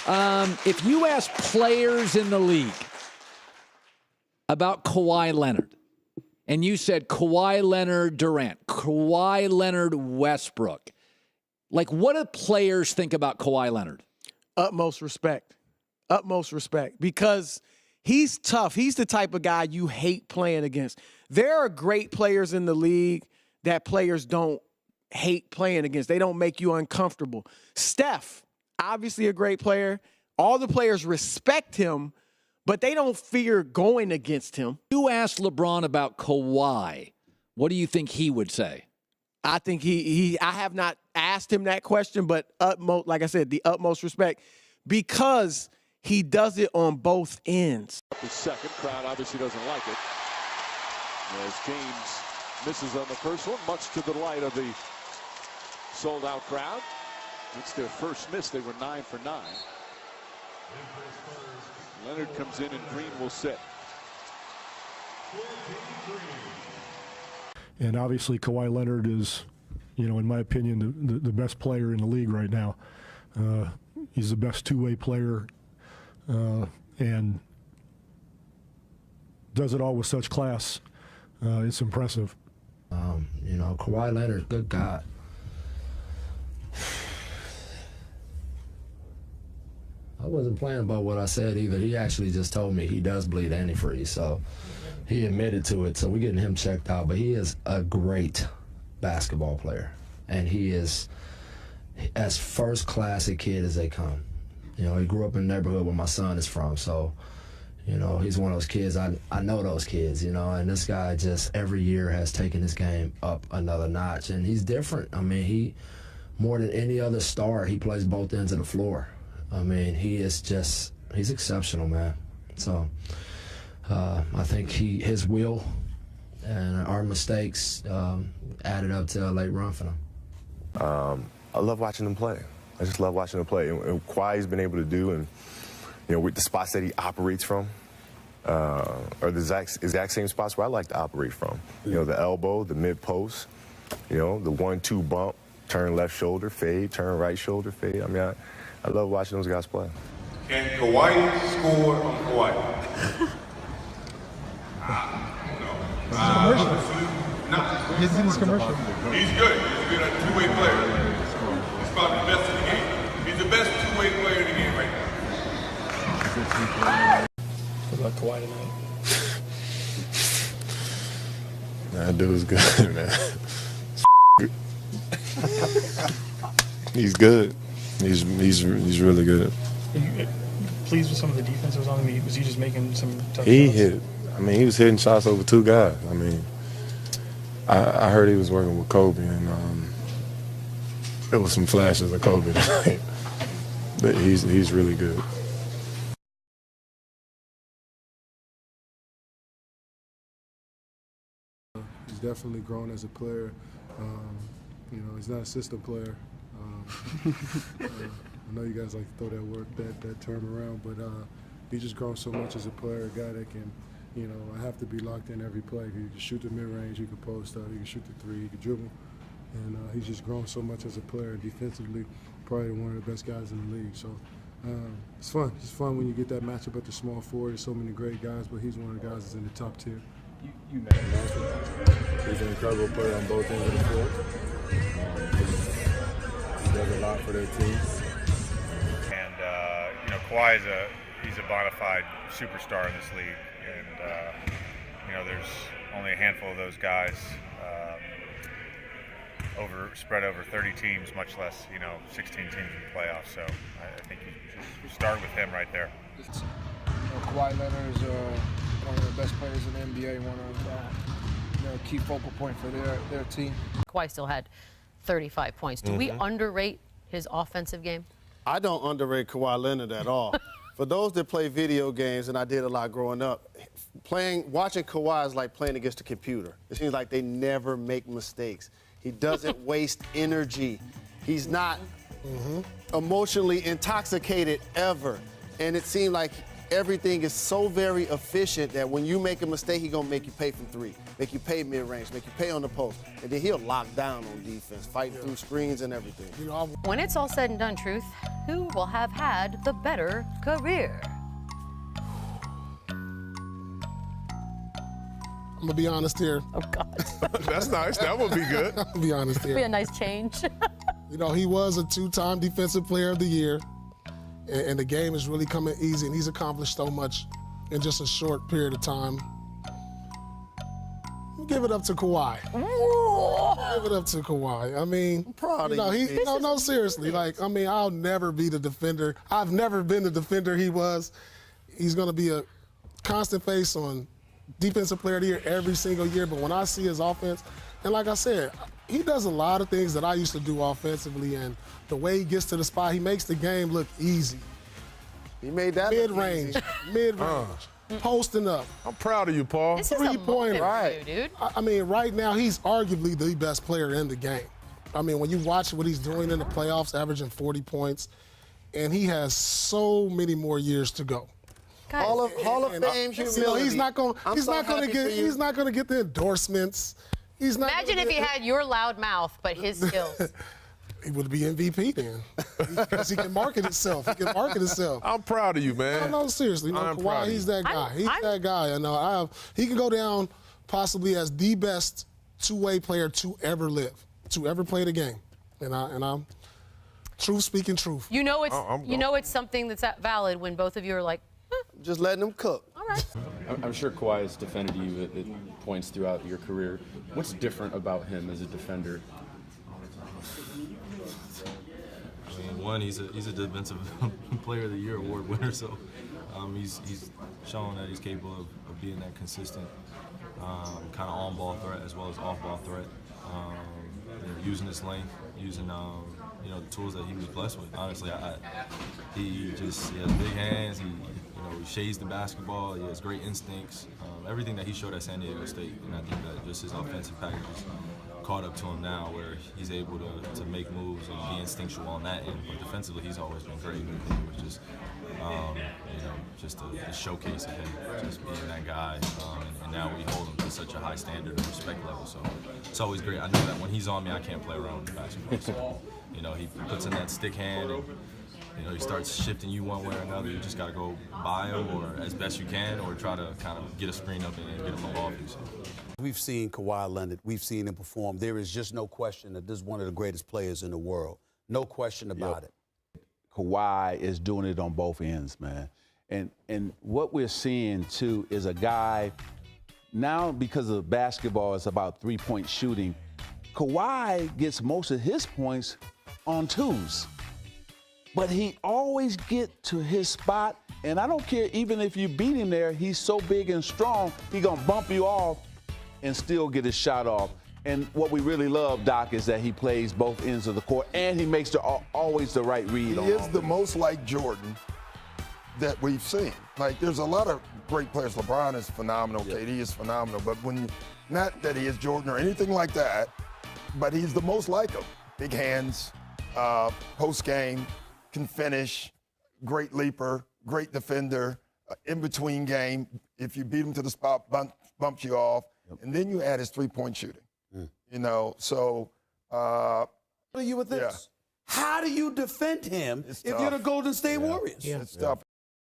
If you ask players in the league about Kawhi Leonard, and you said Kawhi Leonard Durant, Kawhi Leonard Westbrook, like what do players think about Kawhi Leonard? Utmost respect. Utmost respect. Because he's tough. He's the type of guy you hate playing against. There are great players in the league that players don't hate playing against. They don't make you uncomfortable. Steph, obviously a great player. All the players respect him, but they don't fear going against him. You asked LeBron about Kawhi. What do you think he would say? I think I have not asked him that question, but utmost, like I said, the utmost respect, because he does it on both ends. The second crowd obviously doesn't like it, as James misses on the first one, much to the delight of the sold-out crowd. It's their first miss. They were 9 for 9. Leonard comes in and Green will sit. And obviously Kawhi Leonard is, in my opinion, the best player in the league right now. He's the best two-way player and does it all with such class. It's impressive. Kawhi Leonard, good guy. I wasn't playing about what I said either. He actually just told me he does bleed antifreeze, so he admitted to it. So we're getting him checked out. But he is a great basketball player, and he is as first-class a kid as they come. He grew up in the neighborhood where my son is from, so he's one of those kids. I know those kids, and this guy just every year has taken his game up another notch, and he's different. I mean, he more than any other star, he plays both ends of the floor. I mean, he's exceptional, man. So I think his will and our mistakes added up to a late run for him. I love watching him play. I just love watching him play. And Kawhi's been able to do, and with the spots that he operates from, or the exact same spots where I like to operate from. The elbow, the mid post, the 1-2 bump, turn left shoulder, fade, turn right shoulder, fade. I mean, I love watching those guys play. Can Kawhi score on Kawhi? No. He's in his commercial. He's good. He's a good two-way player. He's probably the best in the game. He's the best two-way player in the game right now. What about Kawhi tonight? That dude's good, man. He's good. He's really good. Are you pleased with some of the defense that was on him? Was he just making some tough shots? He was hitting shots over two guys. I mean, I heard he was working with Kobe, and there was some flashes of Kobe tonight. But he's really good. He's definitely grown as a player. He's not a system player. I know you guys like to throw that term around, but he just grown so much as a player, a guy that can, I have to be locked in every play. He can shoot the mid-range, he can post up, he can shoot the three, he can dribble. And he's just grown so much as a player. Defensively, probably one of the best guys in the league. So it's fun. It's fun when you get that matchup at the small forward. There's so many great guys, but he's one of the guys that's in the top tier. You mentioned He's an incredible player on both ends of the floor. He does a lot for their team. And Kawhi he's a bona fide superstar in this league, and there's only a handful of those guys spread over 30 teams, much less 16 teams in the playoffs. So I think you just start with him right there. Kawhi Leonard is one of the best players in the NBA, one of key focal point for their team. Kawhi still had 35 points. Do we underrate his offensive game? I don't underrate Kawhi Leonard at all. For those that play video games, and I did a lot growing up, watching Kawhi is like playing against a computer. It seems like they never make mistakes. He doesn't waste energy. He's not emotionally intoxicated ever. And it seemed like everything is so very efficient that when you make a mistake, he's going to make you pay from 3, make you pay mid-range, make you pay on the post. And then he'll lock down on defense, fighting through screens and everything. You know, When it's all said and done, Truth, who will have had the better career? I'm going to be honest here. Oh, God. That's nice. That would be good. I'm going to be honest here. Be a nice change. You know, he was a 2-time Defensive Player of the Year, and the game is really coming easy, and he's accomplished so much in just a short period of time. We'll give it up to Kawhi. Give it up to Kawhi. I mean, I'm proud of you. No, seriously. Like, I mean, I'll never be the defender. I've never been the defender he was. He's going to be a constant face on Defensive Player of the Year every single year, but when I see his offense, and like I said, he does a lot of things that I used to do offensively, and the way he gets to the spot, he makes the game look easy. He made that mid-range, posting up. I'm proud of you, Paul. This is a moment for Right. you, dude. I mean, right now, he's arguably the best player in the game. I mean, when you watch what he's doing in the playoffs, averaging 40 points, and he has so many more years to go. Guys, Hall of Fame humility. He's not going to get the endorsements. He's not. Imagine if he had your loud mouth, but his skills. He would be MVP then, because he can market himself. I'm proud of you, man. No, seriously. No, I'm proud Kawhi, of he's you. that guy. He's that guy. I know. He can go down possibly as the best two-way player to ever live, to ever play the game. And I'm truth speaking truth. You know it's something that's valid when both of you are like, just letting him cook. All right. I'm sure Kawhi has defended you at points throughout your career. What's different about him as a defender? I mean, one, he's a Defensive Player of the Year award winner, so he's shown that he's capable of being that consistent kind of on-ball threat as well as off-ball threat. Using his length, using the tools that he was blessed with. Honestly, he has big hands. He shades the basketball. He has great instincts. Everything that he showed at San Diego State, and I think that just his offensive package is caught up to him now, where he's able to make moves and be instinctual on that end. But defensively, he's always been great. I think it was just a showcase of him, just being that guy. And now we hold him to such a high standard and respect level. So it's always great. I know that when he's on me, I can't play around with basketball. So, he puts in that stick hand and he starts shifting you one way or another. You just got to go by him or as best you can, or try to kind of get a screen up and get him the ball. So. We've seen Kawhi Leonard. We've seen him perform. There is just no question that this is one of the greatest players in the world. No question about it. Kawhi is doing it on both ends, man. And what we're seeing, too, is a guy, now because of basketball, it's about three-point shooting. Kawhi gets most of his points on twos. But he always get to his spot, and I don't care, even if you beat him there, he's so big and strong, he gonna bump you off and still get his shot off. And what we really love, Doc, is that he plays both ends of the court, and he makes always the right read. He is the most like Jordan that we've seen. Like, there's a lot of great players. LeBron is phenomenal. KD is phenomenal. But not that he is Jordan or anything like that, but he's the most like him. Big hands, post-game, can finish, great leaper, great defender, in-between game. If you beat him to the spot, bumps you off. And then you add his three-point shooting. So. How do you with this? Yeah. How do you defend him if you're the Golden State Warriors? It's tough.